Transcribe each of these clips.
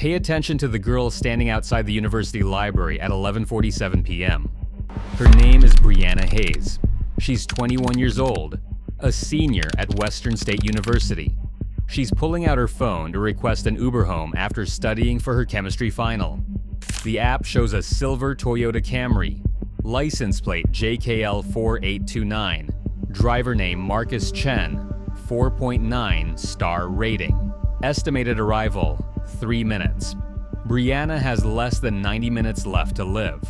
Pay attention to the girl standing outside the university library at 11:47 p.m. Her name is Brianna Hayes. She's 21 years old, a senior at Western State University. She's pulling out her phone to request an Uber home after studying for her chemistry final. The app shows a silver Toyota Camry, license plate JKL4829, driver name Marcus Chen, 4.9 star rating. Estimated arrival, 3 minutes. Brianna has less than 90 minutes left to live,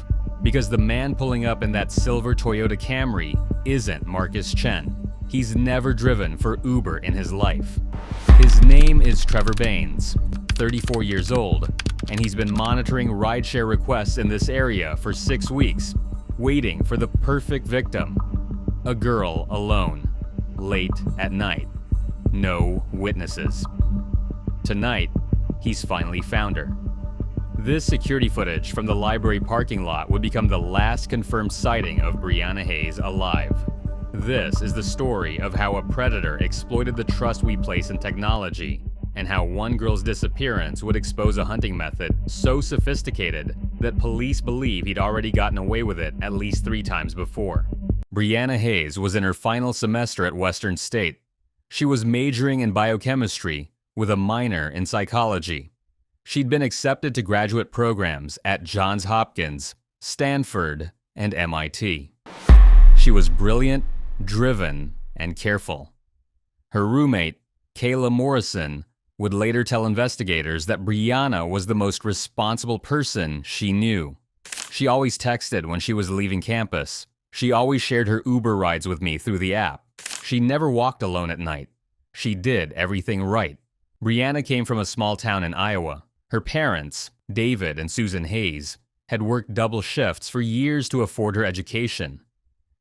because the man pulling up in that silver Toyota Camry isn't Marcus Chen. He's never driven for Uber in his life. His name is Trevor Baines, 34 years old, and he's been monitoring rideshare requests in this area for 6 weeks, waiting for the perfect victim. A girl alone, late at night. No witnesses. Tonight, he's finally found her. This security footage from the library parking lot would become the last confirmed sighting of Brianna Hayes alive. This is the story of how a predator exploited the trust we place in technology, and how one girl's disappearance would expose a hunting method so sophisticated that police believe he'd already gotten away with it at least 3 times before. Brianna Hayes was in her final semester at Western State. She was majoring in biochemistry with a minor in psychology. She'd been accepted to graduate programs at Johns Hopkins, Stanford, and MIT. She was brilliant, driven, and careful. Her roommate, Kayla Morrison, would later tell investigators that Brianna was the most responsible person she knew. She always texted when she was leaving campus. She always shared her Uber rides with me through the app. She never walked alone at night. She did everything right. Brianna came from a small town in Iowa. Her parents, David and Susan Hayes, had worked double shifts for years to afford her education.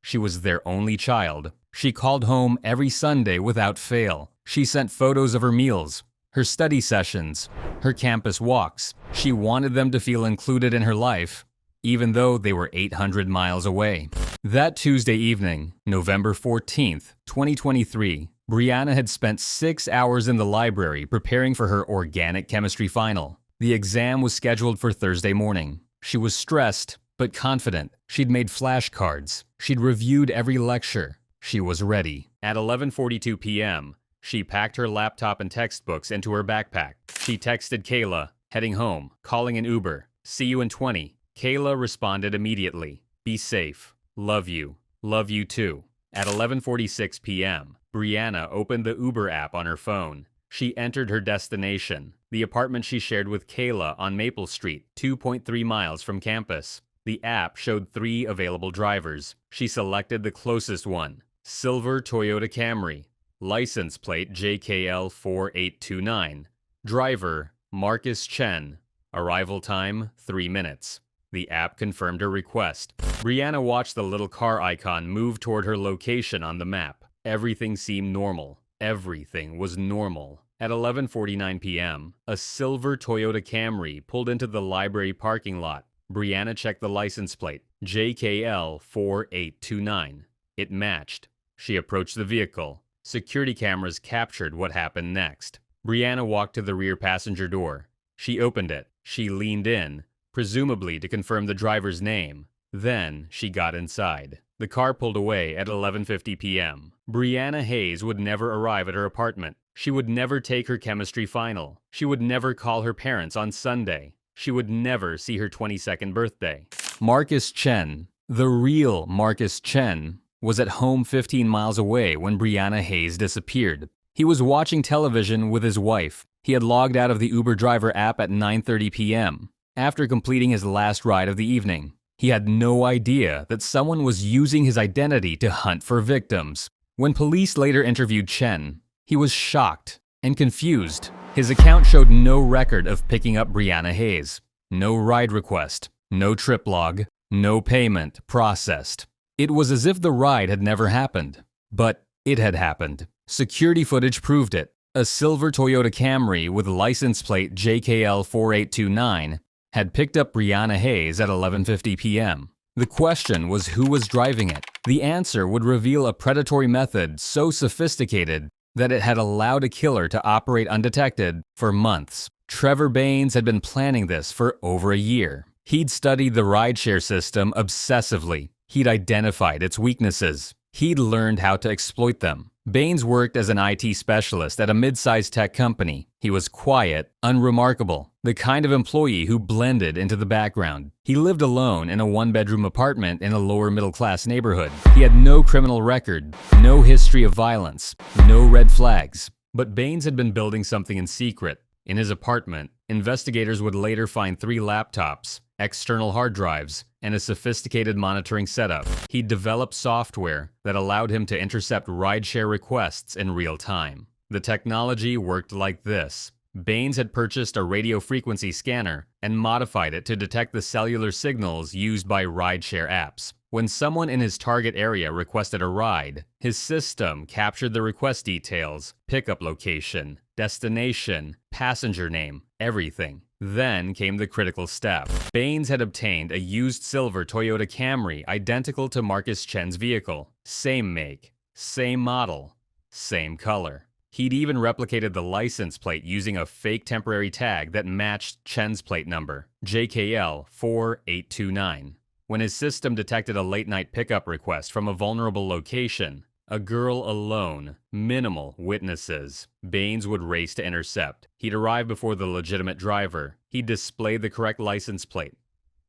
She was their only child. She called home every Sunday without fail. She sent photos of her meals, her study sessions, her campus walks. She wanted them to feel included in her life, even though they were 800 miles away. That Tuesday evening, November 14th, 2023, Brianna had spent 6 hours in the library preparing for her organic chemistry final. The exam was scheduled for Thursday morning. She was stressed, but confident. She'd made flashcards. She'd reviewed every lecture. She was ready. At 11:42 p.m., she packed her laptop and textbooks into her backpack. She texted Kayla, heading home, calling an Uber. See you in 20. Kayla responded immediately. Be safe. Love you. Love you too. At 11:46 p.m., Brianna opened the Uber app on her phone. She entered her destination, the apartment she shared with Kayla on Maple Street, 2.3 miles from campus. The app showed 3 available drivers. She selected the closest one, silver Toyota Camry, license plate JKL4829, driver Marcus Chen, arrival time 3 minutes. The app confirmed her request. Brianna watched the little car icon move toward her location on the map. Everything seemed normal. Everything was normal. At 11:49 p.m., a silver Toyota Camry pulled into the library parking lot. Brianna checked the license plate, JKL4829. It matched. She approached the vehicle. Security cameras captured what happened next. Brianna walked to the rear passenger door. She opened it. She leaned in, presumably to confirm the driver's name. Then she got inside. The car pulled away at 11:50 p.m. Brianna Hayes would never arrive at her apartment. She would never take her chemistry final. She would never call her parents on Sunday. She would never see her 22nd birthday. Marcus Chen, the real Marcus Chen, was at home 15 miles away when Brianna Hayes disappeared. He was watching television with his wife. He had logged out of the Uber driver app at 9:30 p.m. after completing his last ride of the evening. He had no idea that someone was using his identity to hunt for victims. When police later interviewed Chen, he was shocked and confused. His account showed no record of picking up Brianna Hayes. No ride request, no trip log, no payment processed. It was as if the ride had never happened. But it had happened. Security footage proved it. A silver Toyota Camry with license plate JKL4829 had picked up Brianna Hayes at 11:50 p.m. The question was who was driving it. The answer would reveal a predatory method so sophisticated that it had allowed a killer to operate undetected for months. Trevor Baines had been planning this for over a year. He'd studied the rideshare system obsessively. He'd identified its weaknesses. He'd learned how to exploit them. Baines worked as an IT specialist at a mid-sized tech company. He was quiet, unremarkable, the kind of employee who blended into the background. He lived alone in a one-bedroom apartment in a lower middle-class neighborhood. He had no criminal record, no history of violence, no red flags. But Baines had been building something in secret. In his apartment, investigators would later find 3 laptops, external hard drives, and a sophisticated monitoring setup. He developed software that allowed him to intercept rideshare requests in real time. The technology worked like this. Baines had purchased a radio frequency scanner and modified it to detect the cellular signals used by rideshare apps. When someone in his target area requested a ride, his system captured the request details, pickup location, destination, passenger name, everything. Then came the critical step. Baines had obtained a used silver Toyota Camry identical to Marcus Chen's vehicle. Same make, same model, same color. He'd even replicated the license plate using a fake temporary tag that matched Chen's plate number, JKL 4829. When his system detected a late-night pickup request from a vulnerable location, a girl alone, minimal witnesses, Baines would race to intercept. He'd arrive before the legitimate driver. He'd display the correct license plate.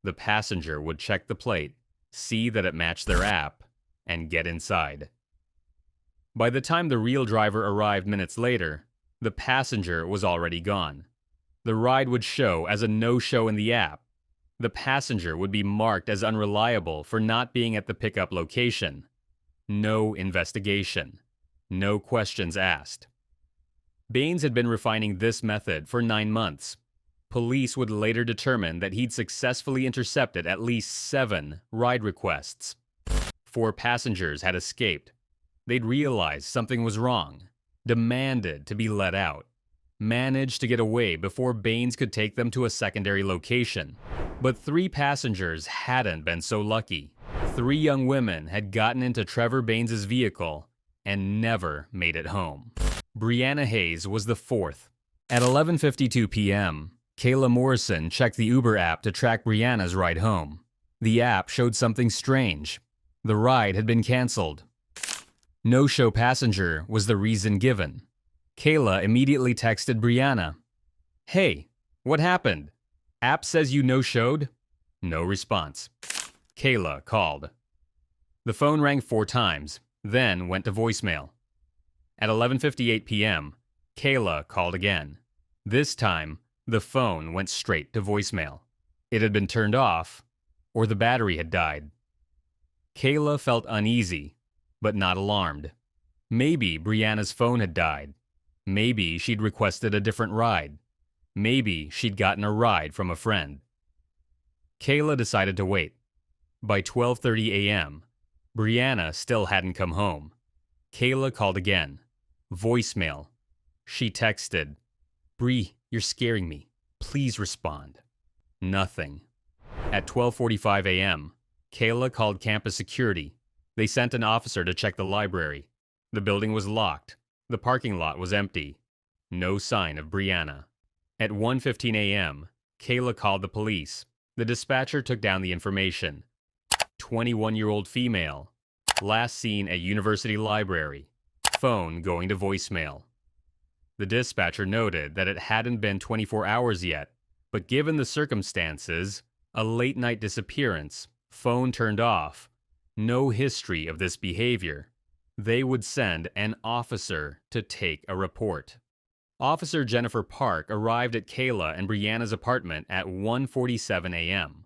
The passenger would check the plate, see that it matched their app, and get inside. By the time the real driver arrived minutes later, the passenger was already gone. The ride would show as a no-show in the app. The passenger would be marked as unreliable for not being at the pickup location. No investigation. No questions asked. Baines had been refining this method for 9 months. Police would later determine that he'd successfully intercepted at least 7 ride requests. 4 passengers had escaped. They'd realized something was wrong, demanded to be let out, managed to get away before Baines could take them to a secondary location. But 3 passengers hadn't been so lucky. 3 young women had gotten into Trevor Baines's vehicle and never made it home. Brianna Hayes was the 4th. At 11:52 p.m., Kayla Morrison checked the Uber app to track Brianna's ride home. The app showed something strange. The ride had been canceled. No-show passenger was the reason given. Kayla immediately texted Brianna, "Hey, what happened? App says you no-showed?" No response. Kayla called. The phone rang 4 times, then went to voicemail. At 11:58 p.m., Kayla called again. This time, the phone went straight to voicemail. It had been turned off, or the battery had died. Kayla felt uneasy, but not alarmed. Maybe Brianna's phone had died. Maybe she'd requested a different ride. Maybe she'd gotten a ride from a friend. Kayla decided to wait. By 12:30 a.m., Brianna still hadn't come home. Kayla called again. Voicemail. She texted, "Bree, you're scaring me. Please respond." Nothing. At 12:45 a.m., Kayla called campus security. They sent an officer to check the library. The building was locked. The parking lot was empty. No sign of Brianna. At 1:15 a.m., Kayla called the police. The dispatcher took down the information. 21-year-old female. Last seen at university library. Phone going to voicemail. The dispatcher noted that it hadn't been 24 hours yet, but given the circumstances, a late-night disappearance, phone turned off, no history of this behavior, they would send an officer to take a report. Officer Jennifer Park arrived at Kayla and Brianna's apartment at 1:47 a.m.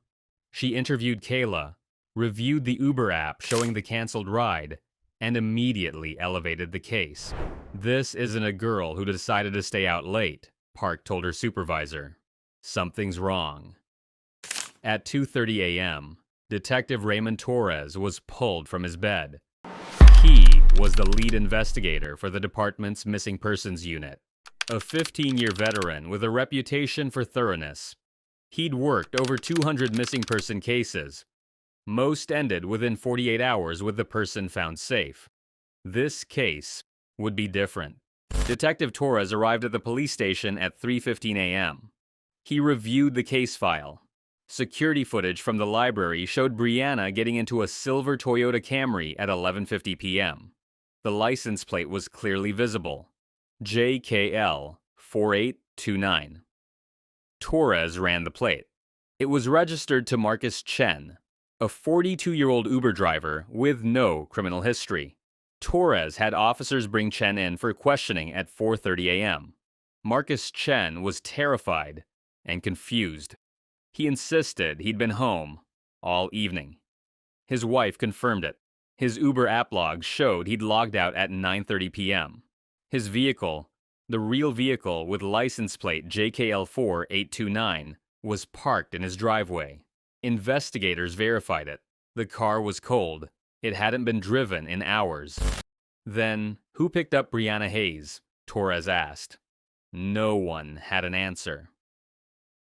She interviewed Kayla, reviewed the Uber app showing the canceled ride, and immediately elevated the case. "This isn't a girl who decided to stay out late," Park told her supervisor. "Something's wrong." At 2:30 a.m., Detective Raymond Torres was pulled from his bed. He was the lead investigator for the department's missing persons unit, a 15-year veteran with a reputation for thoroughness. He'd worked over 200 missing person cases. Most ended within 48 hours with the person found safe. This case would be different. Detective Torres arrived at the police station at 3:15 a.m. He reviewed the case file. Security footage from the library showed Brianna getting into a silver Toyota Camry at 11:50 p.m. The license plate was clearly visible. JKL 4829. Torres ran the plate. It was registered to Marcus Chen, a 42-year-old Uber driver with no criminal history. Torres had officers bring Chen in for questioning at 4:30 a.m. Marcus Chen was terrified and confused. He insisted he'd been home all evening. His wife confirmed it. His Uber app log showed he'd logged out at 9:30 p.m. His vehicle, the real vehicle with license plate JKL4829, was parked in his driveway. Investigators verified it. The car was cold. It hadn't been driven in hours. Then, who picked up Brianna Hayes? Torres asked. No one had an answer.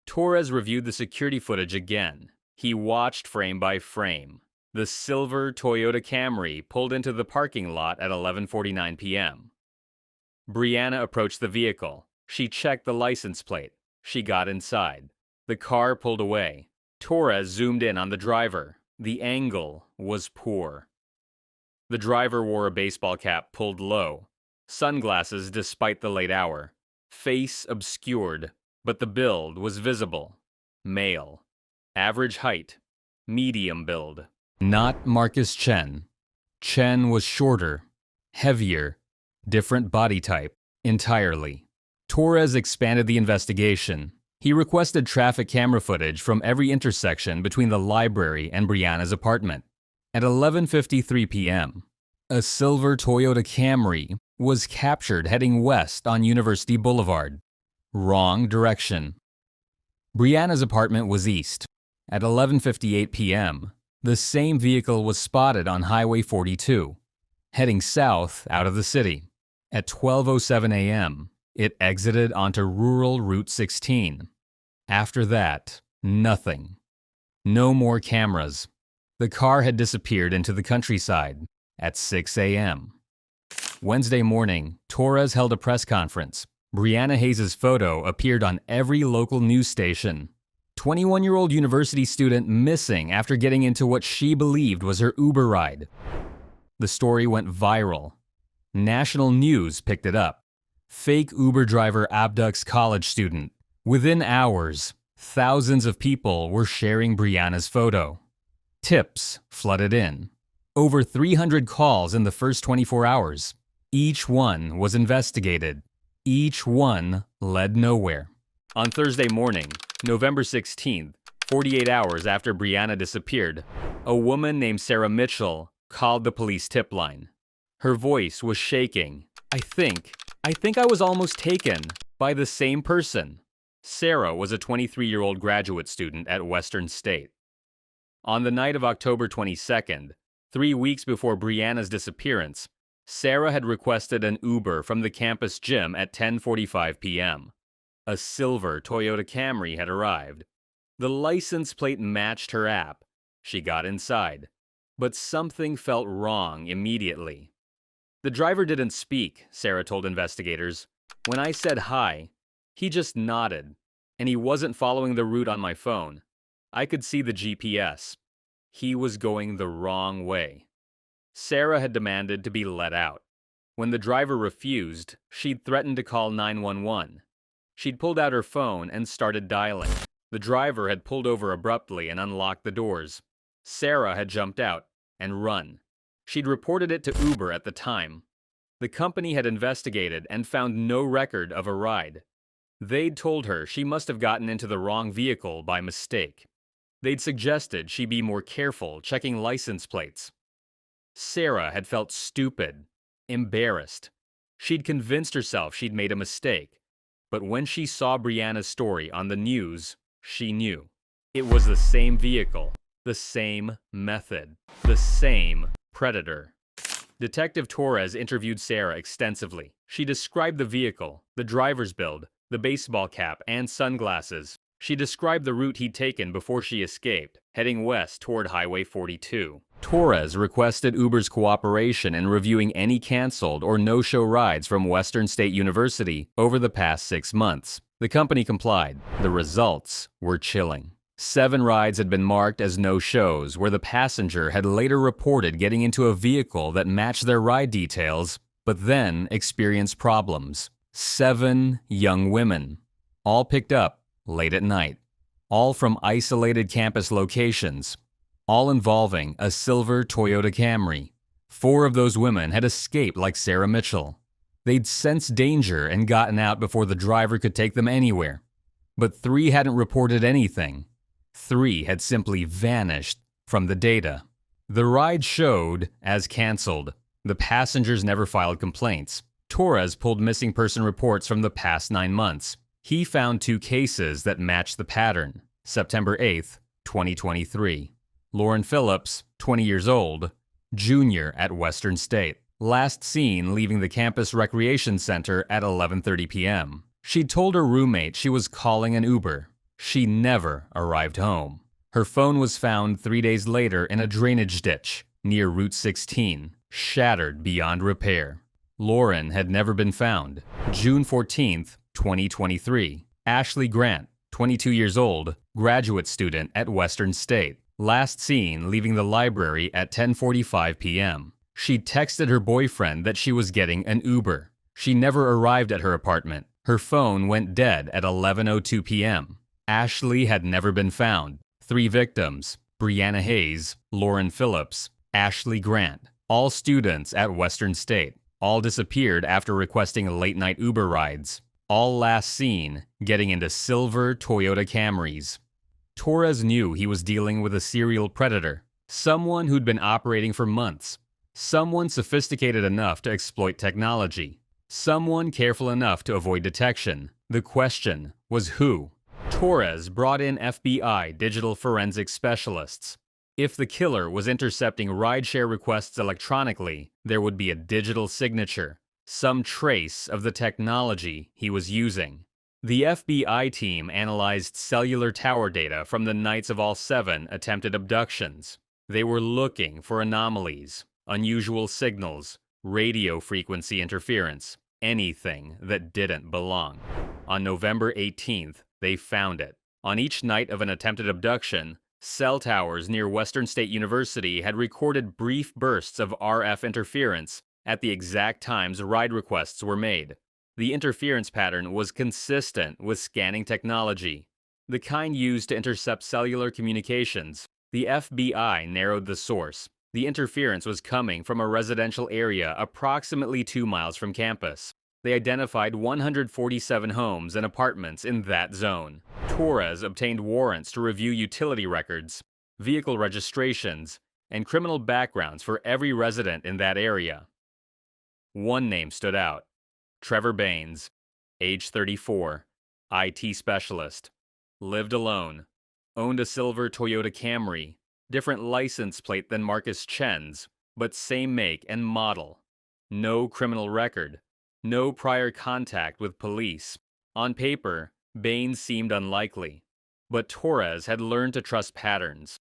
Torres reviewed the security footage again. He watched frame by frame. The silver Toyota Camry pulled into the parking lot at 11:49 p.m. Brianna approached the vehicle. She checked the license plate. She got inside. The car pulled away. Torres zoomed in on the driver. The angle was poor. The driver wore a baseball cap pulled low, sunglasses despite the late hour, face obscured, but the build was visible. Male. Average height. Medium build. Not Marcus Chen. Chen was shorter, heavier, different body type, entirely. Torres expanded the investigation. He requested traffic camera footage from every intersection between the library and Brianna's apartment. At 11:53 p.m., a silver Toyota Camry was captured heading west on University Boulevard. Wrong direction. Brianna's apartment was east. At 11:58 p.m., the same vehicle was spotted on Highway 42, heading south out of the city. At 12:07 a.m., it exited onto rural Route 16. After that, nothing. No more cameras. The car had disappeared into the countryside at 6 a.m. Wednesday morning, Torres held a press conference. Brianna Hayes' photo appeared on every local news station. 21-year-old university student missing after getting into what she believed was her Uber ride. The story went viral. National news picked it up. Fake Uber driver abducts college student. Within hours, thousands of people were sharing Brianna's photo. Tips flooded in. Over 300 calls in the first 24 hours. Each one was investigated. Each one led nowhere. On Thursday morning, November 16th, 48 hours after Brianna disappeared, a woman named Sarah Mitchell called the police tip line. Her voice was shaking. I think I was almost taken by the same person. Sarah was a 23-year-old graduate student at Western State. On the night of October 22nd, 3 weeks before Brianna's disappearance, Sarah had requested an Uber from the campus gym at 10:45 p.m. A silver Toyota Camry had arrived. The license plate matched her app. She got inside. But something felt wrong immediately. The driver didn't speak, Sarah told investigators. When I said hi, he just nodded, and he wasn't following the route on my phone. I could see the GPS. He was going the wrong way. Sarah had demanded to be let out. When the driver refused, she'd threatened to call 911. She'd pulled out her phone and started dialing. The driver had pulled over abruptly and unlocked the doors. Sarah had jumped out and run. She'd reported it to Uber at the time. The company had investigated and found no record of a ride. They'd told her she must have gotten into the wrong vehicle by mistake. They'd suggested she be more careful checking license plates. Sarah had felt stupid, embarrassed. She'd convinced herself she'd made a mistake. But when she saw Brianna's story on the news, she knew. It was the same vehicle, the same method, the same predator. Detective Torres interviewed Sarah extensively. She described the vehicle, the driver's build, the baseball cap, and sunglasses. She described the route he'd taken before she escaped, heading west toward Highway 42. Torres requested Uber's cooperation in reviewing any canceled or no-show rides from Western State University over the past 6 months. The company complied. The results were chilling. 7 rides had been marked as no-shows, where the passenger had later reported getting into a vehicle that matched their ride details, but then experienced problems. 7 young women, all picked up late at night, all from isolated campus locations, all involving a silver Toyota Camry. 4 of those women had escaped like Sarah Mitchell. They'd sensed danger and gotten out before the driver could take them anywhere. But 3 hadn't reported anything. 3 had simply vanished from the data. The ride showed as canceled. The passengers never filed complaints. Torres pulled missing person reports from the past 9 months. He found 2 cases that matched the pattern. September 8th, 2023. Lauren Phillips, 20 years old, junior at Western State. Last seen leaving the campus recreation center at 11:30 p.m. She'd told her roommate she was calling an Uber. She never arrived home. Her phone was found 3 days later in a drainage ditch near Route 16, shattered beyond repair. Lauren had never been found. June 14th, 2023. Ashley Grant, 22 years old, graduate student at Western State. Last seen leaving the library at 10:45 p.m. She texted her boyfriend that she was getting an Uber. She never arrived at her apartment. Her phone went dead at 11:02 p.m. Ashley had never been found. 3 victims: Brianna Hayes, Lauren Phillips, Ashley Grant, all students at Western State. All disappeared after requesting late-night Uber rides. All last seen getting into silver Toyota Camrys. Torres knew he was dealing with a serial predator, someone who'd been operating for months, someone sophisticated enough to exploit technology, someone careful enough to avoid detection. The question was who? Torres brought in FBI digital forensic specialists. If the killer was intercepting rideshare requests electronically, there would be a digital signature, some trace of the technology he was using. The FBI team analyzed cellular tower data from the nights of all 7 attempted abductions. They were looking for anomalies, unusual signals, radio frequency interference, anything that didn't belong. On November 18th, they found it. On each night of an attempted abduction, cell towers near Western State University had recorded brief bursts of RF interference at the exact times ride requests were made. The interference pattern was consistent with scanning technology, the kind used to intercept cellular communications. The FBI narrowed the source. The interference was coming from a residential area approximately 2 miles from campus. They identified 147 homes and apartments in that zone. Torres obtained warrants to review utility records, vehicle registrations, and criminal backgrounds for every resident in that area. One name stood out: Trevor Baines, age 34, IT specialist, lived alone, owned a silver Toyota Camry, different license plate than Marcus Chen's, but same make and model. No criminal record, no prior contact with police. On paper, Baines seemed unlikely, but Torres had learned to trust patterns.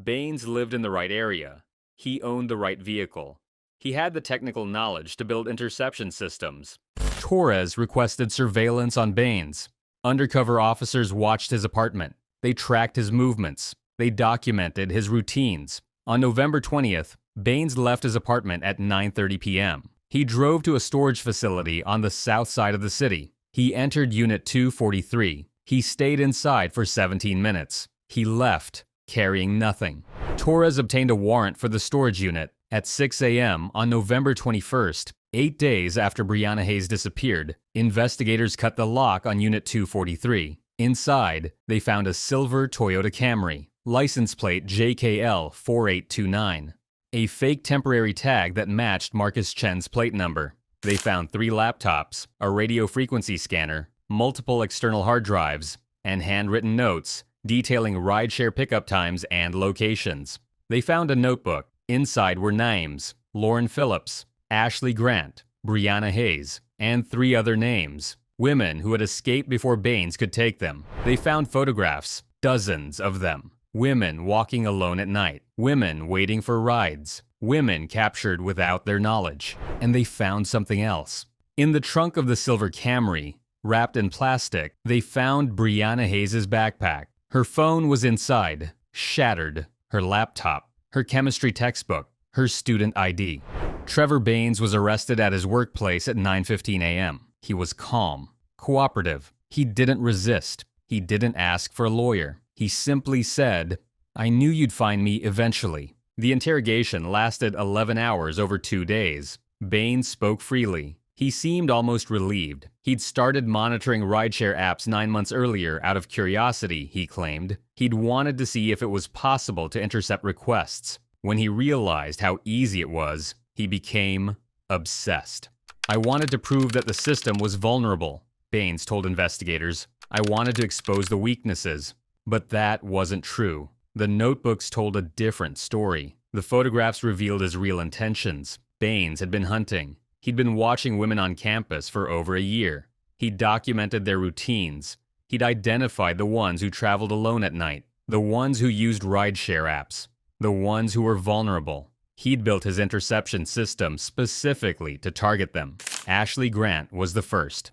Baines lived in the right area. He owned the right vehicle. He had the technical knowledge to build interception systems. Torres requested surveillance on Baines. Undercover officers watched his apartment. They tracked his movements. They documented his routines. On November 20th, Baines left his apartment at 9:30 p.m. He drove to a storage facility on the south side of the city. He entered Unit 243. He stayed inside for 17 minutes. He left, carrying nothing. Torres obtained a warrant for the storage unit. At 6 a.m. on November 21st, 8 days after Brianna Hayes disappeared, investigators cut the lock on Unit 243. Inside, they found a silver Toyota Camry, license plate JKL 4829, a fake temporary tag that matched Marcus Chen's plate number. They found 3 laptops, a radio frequency scanner, multiple external hard drives, and handwritten notes detailing rideshare pickup times and locations. They found a notebook. Inside were names: Lauren Phillips, Ashley Grant, Brianna Hayes, and 3 other names: Women who had escaped before Baines could take them. They found photographs, dozens of them. Women walking alone at night. Women waiting for rides. Women captured without their knowledge. And they found something else. In the trunk of the silver Camry, wrapped in plastic, they found Brianna Hayes' backpack. Her phone was inside, shattered. Her laptop, her chemistry textbook, her student ID. Trevor Baines was arrested at his workplace at 9:15 a.m. He was calm, cooperative. He didn't resist. He didn't ask for a lawyer. He simply said, "I knew you'd find me eventually." The interrogation lasted 11 hours over 2 days. Baines spoke freely. He seemed almost relieved. He'd started monitoring rideshare apps 9 months earlier out of curiosity, he claimed. He'd wanted to see if it was possible to intercept requests. When he realized how easy it was, he became obsessed. "I wanted to prove that the system was vulnerable," Baines told investigators. "I wanted to expose the weaknesses." But that wasn't true. The notebooks told a different story. The photographs revealed his real intentions. Baines had been hunting. He'd been watching women on campus for over a year. He'd documented their routines. He'd identified the ones who traveled alone at night, the ones who used rideshare apps, the ones who were vulnerable. He'd built his interception system specifically to target them. Ashley Grant was the first.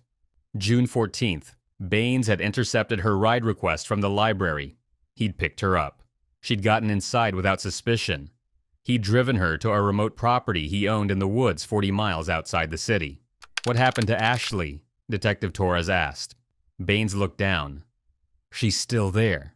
June 14th, Baines had intercepted her ride request from the library. He'd picked her up. She'd gotten inside without suspicion. He'd driven her to a remote property he owned in the woods 40 miles outside the city. "What happened to Ashley?" Detective Torres asked. Baines looked down. "She's still there."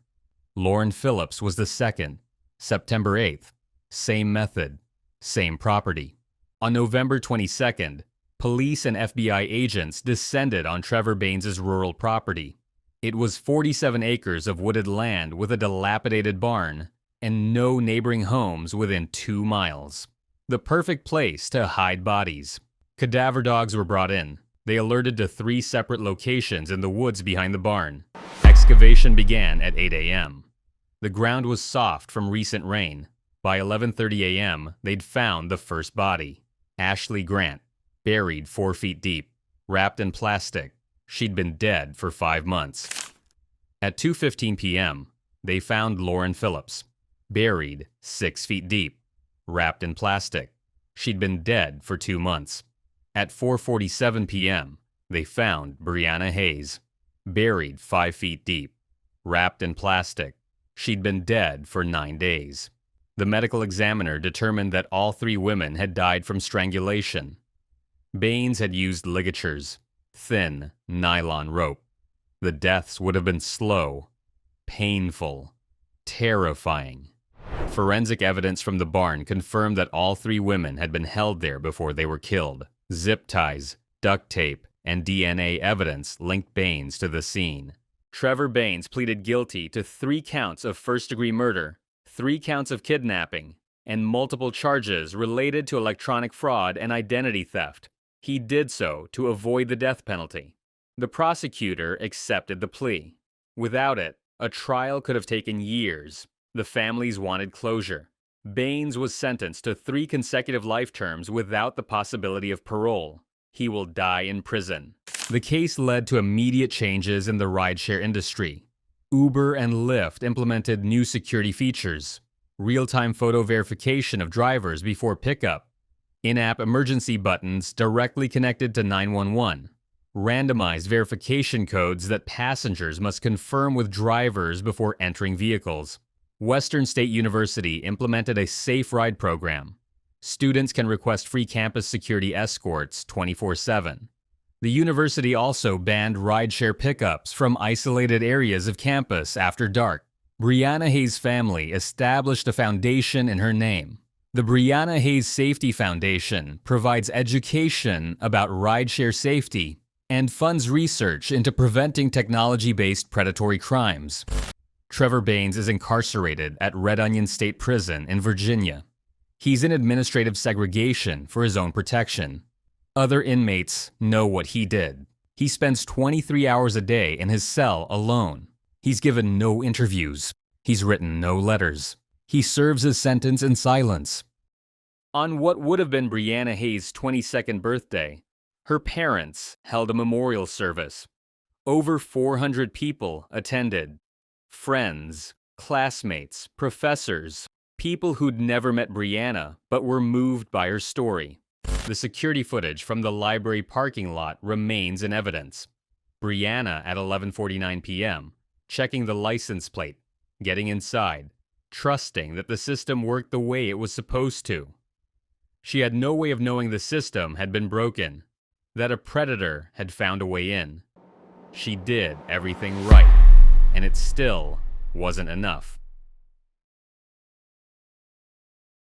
Lauren Phillips was the second. September 8th. Same method. Same property. On November 22nd, police and FBI agents descended on Trevor Baines' rural property. It was 47 acres of wooded land with a dilapidated barn and no neighboring homes within 2 miles. The perfect place to hide bodies. Cadaver dogs were brought in. They alerted to 3 separate locations in the woods behind the barn. Excavation began at 8 a.m. The ground was soft from recent rain. By 11:30 a.m., they'd found the first body. Ashley Grant, buried 4 feet deep, wrapped in plastic. She'd been dead for 5 months. At 2:15 p.m., they found Lauren Phillips, buried 6 feet deep, wrapped in plastic. She'd been dead for 2 months. At 4:47 p.m., they found Brianna Hayes, buried 5 feet deep, wrapped in plastic. She'd been dead for 9 days. The medical examiner determined that all 3 women had died from strangulation. Baines had used ligatures, thin nylon rope. The deaths would have been slow, painful, terrifying. Forensic evidence from the barn confirmed that all 3 women had been held there before they were killed. Zip ties, duct tape, and DNA evidence linked Baines to the scene. Trevor Baines pleaded guilty to 3 counts of first-degree murder, 3 counts of kidnapping, and multiple charges related to electronic fraud and identity theft. He did so to avoid the death penalty. The prosecutor accepted the plea. Without it, a trial could have taken years. The families wanted closure. Baines was sentenced to 3 consecutive life terms without the possibility of parole. He will die in prison. The case led to immediate changes in the rideshare industry. Uber and Lyft implemented new security features, real-time photo verification of drivers before pickup, in-app emergency buttons directly connected to 911, randomized verification codes that passengers must confirm with drivers before entering vehicles. Western State University implemented a safe ride program. Students can request free campus security escorts 24/7. The university also banned rideshare pickups from isolated areas of campus after dark. Brianna Hayes' family established a foundation in her name. The Brianna Hayes Safety Foundation provides education about rideshare safety and funds research into preventing technology-based predatory crimes. Trevor Baines is incarcerated at Red Onion State Prison in Virginia. He's in administrative segregation for his own protection. Other inmates know what he did. He spends 23 hours a day in his cell alone. He's given no interviews. He's written no letters. He serves his sentence in silence. On what would have been Brianna Hayes' 22nd birthday, Her parents held a memorial service. Over 400 people attended. Friends, classmates, professors, people who'd never met Brianna but were moved by her story. The security footage from the library parking lot remains in evidence. Brianna at 11:49 p.m., checking the license plate, getting inside, trusting that the system worked the way it was supposed to. She had no way of knowing the system had been broken, that a predator had found a way in. She did everything right, and it still wasn't enough.